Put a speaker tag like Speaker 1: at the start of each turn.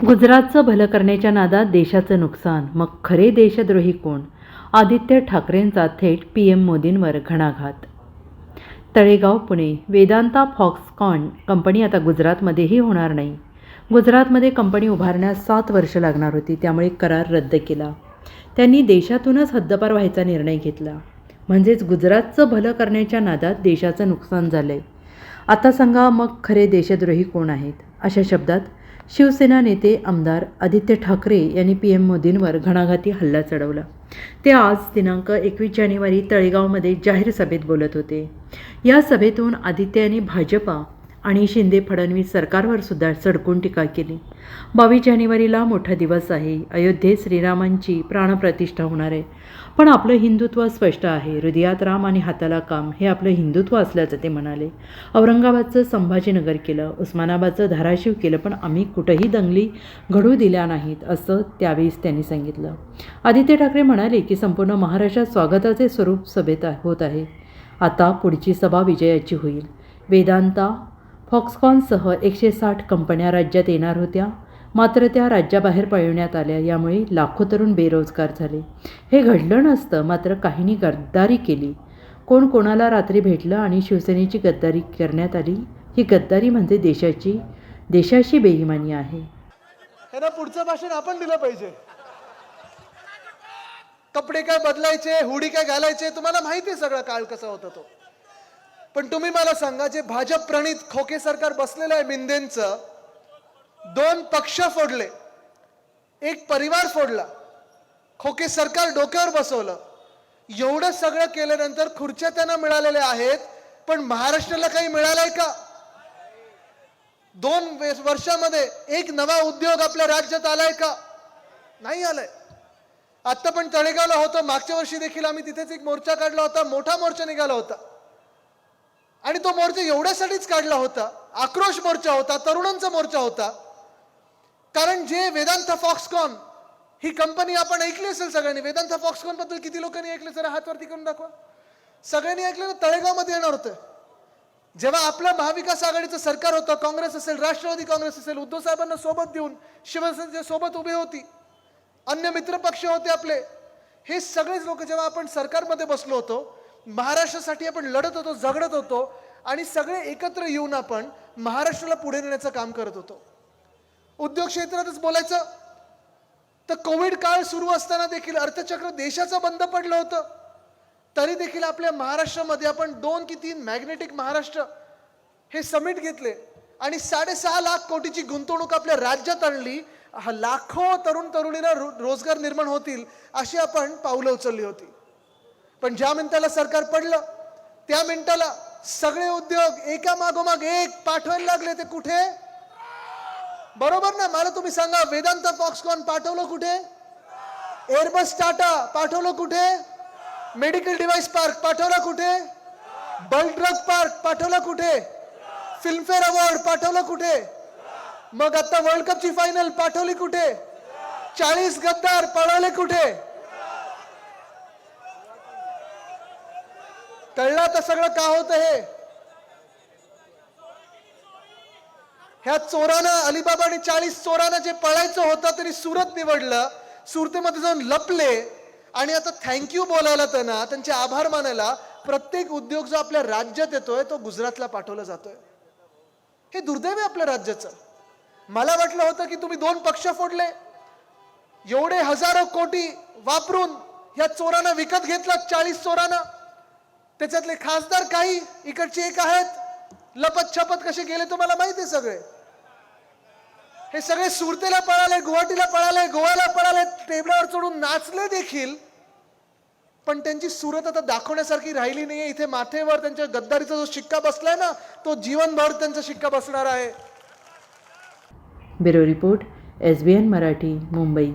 Speaker 1: गुजरातचं भलं करण्याच्या नादात देशाचं नुकसान, मग खरे देशद्रोही कोण? आदित्य ठाकरेंचा थेट PM मोदींवर घणाघात. तळेगाव, पुणे. वेदांता फॉक्सकॉन कंपनी आता गुजरातमध्येही होणार नाही. गुजरातमध्ये कंपनी उभारण्यास 7 वर्ष लागणार होती, त्यामुळे करार रद्द केला. त्यांनी देशातूनच हद्दपार व्हायचा निर्णय घेतला. म्हणजेच गुजरातचं भलं करण्याच्या नादात देशाचं नुकसान झालंय. आता सांगा, मग खरे देशद्रोही कोण आहेत? अशा शब्दात शिवसेना नेते आमदार आदित्य ठाकरे यांनी PM मोदींवर घणाघाती हल्ला चढवला. ते आज दिनांक 21 जानेवारी तळेगावमध्ये जाहीर सभेत बोलत होते. या सभेतून आदित्य यांनी भाजपा आणि शिंदे फडणवीस सरकारवर सुद्धा सडकून टीका केली. 22 जानेवारीला मोठा दिवस आहे. अयोध्येत श्रीरामांची प्राणप्रतिष्ठा होणार आहे. पण आपलं हिंदुत्व स्पष्ट आहे. हृदयात राम आणि हाताला काम हे आपलं हिंदुत्व असल्याचं ते म्हणाले. औरंगाबादचं संभाजीनगर केलं, उस्मानाबादचं धाराशिव केलं, पण आम्ही कुठंही दंगली घडू दिल्या नाहीत, असं त्यावेळेस त्यांनी सांगितलं. आदित्य ठाकरे म्हणाले की संपूर्ण महाराष्ट्रात स्वागताचे स्वरूप सभेत होत आहे. आता पुढची सभा विजयाची होईल. वेदांता फॉक्सकॉनसह 160 कंपन्या राज्यात येणार होत्या, मात्र त्या राज्याबाहेर पळवण्यात आल्या. यामुळे लाखो तरुण बेरोजगार झाले. हे घडलं नसतं, मात्र काहींनी गद्दारी केली. कोण कोणाला रात्री भेटलं आणि शिवसेनेची गद्दारी करण्यात आली. ही गद्दारी म्हणजे देशाशी बेईमानी आहे.
Speaker 2: त्यांना पुढचं भाषण आपण दिलं पाहिजे. कपडे काय बदलायचे, हुडी काय घालायचे, तुम्हाला माहिती आहे सगळा काळ कसा होता तो. पण तुम्ही मला सांगा, जे भाजप प्रणित खोके सरकार बसलेलं आहे मिंदेंचं, 2 पक्ष फोडले, एक परिवार फोडला, खोके सरकार डोक्यावर बसवलं. एवढं सगळं केल्यानंतर खुर्च्या त्यांना मिळालेल्या आहेत, पण महाराष्ट्राला काही मिळालंय का? 2 वर्षामध्ये एक नवा उद्योग आपल्या राज्यात आलाय का? नाही आलाय. आता पण तळेगावला होतो, मागच्या वर्षी देखील आम्ही तिथेच एक मोर्चा काढला होता. मोठा मोर्चा निघाला होता आणि तो मोर्चा एवढ्यासाठीच काढला होता, आक्रोश मोर्चा होता, तरुणांचा मोर्चा होता. कारण जे वेदांता फॉक्सकॉन ही कंपनी आपण ऐकली असेल सगळ्यांनी. वेदांता फॉक्सकॉन बद्दल किती लोकांनी ऐकलं? जरा हात वरती करून दाखवा. सगळ्यांनी ऐकलं ना? तळेगावमध्ये येणार होतं. जेव्हा आपलं महाविकास आघाडीचं सरकार होतं, काँग्रेस असेल, राष्ट्रवादी काँग्रेस असेल, उद्धव साहेबांना सोबत देऊन शिवसेनेच्या सोबत उभे होती, अन्य मित्र पक्ष होते आपले, हे सगळेच लोक जेव्हा आपण सरकारमध्ये बसलो होतो, महाराष्ट्रासाठी आपण लढत होतो, झगडत होतो आणि सगळे एकत्र येऊन आपण महाराष्ट्राला पुढे नेण्याचं काम करत होतो. उद्योग क्षेत्रातच बोलायचं तर कोविड काळ सुरू असताना देखील अर्थचक्र देशाचं बंद पडलं होतं, तरी देखील आपल्या महाराष्ट्रामध्ये आपण 2 की 3 मॅग्नेटिक महाराष्ट्र हे समिट घेतले आणि 6.5 लाख कोटीची गुंतवणूक आपल्या राज्यात आणली. लाखो तरुण तरुणींना रोजगार निर्माण होतील अशी आपण पावलं उचलली होती. पण ज्या मिनिटाला सरकार पडलं, त्या मिनिटाला सगळे उद्योग एका मागोमाग एक पाठवायला लागले. ते कुठे? बरोबर ना? मला तुम्ही सांगा, वेदांता फॉक्सकॉन पाठवलं कुठे? एअरबस टाटा पाठवलं कुठे? मेडिकल डिव्हाइस पार्क पाठवला कुठे? बल्क ड्रग पार्क पाठवला कुठे? फिल्मफेअर अवॉर्ड पाठवलं कुठे? मग आता वर्ल्ड कपची फायनल पाठवली कुठे? 40 गद्दार पळवले कुठे? कळलं तर सगळं का होतं हे? ह्या चोरांना, अलिबाबा आणि 40 चोरांना जे पळायचं होतं त्यांनी सुरत निवडलं, सुरतेमध्ये जाऊन लपले आणि आता थँक्यू बोलायला, त्यांना त्यांचे आभार मानायला प्रत्येक उद्योग जो आपल्या राज्यात येतोय तो गुजरातला पाठवला जातोय. हे दुर्दैव आहे आपल्या राज्याचं. मला वाटलं होतं की तुम्ही 2 पक्ष फोडले, एवढे हजारो कोटी वापरून ह्या चोरांना विकत घेतला, 40 चोरांना. त्याच्यातले खासदार काही इकडचे एक आहेत, लपत छपत कसे गेले तुम्हाला माहिती आहे सगळे. हे सगळे सुरतेला पळाले, गुवाहाटीला पळाले, गोव्याला पळाले, टेबलावर चढून नाचले देखील, पण त्यांची सुरत आता दाखवण्यासारखी राहिली नाहीये. इथे माथेवर त्यांच्या गद्दारीचा जो शिक्का बसलाय ना, तो जीवनभर त्यांचा शिक्का बसणार आहे.
Speaker 1: Bureau report, SBN Marathi, Mumbai.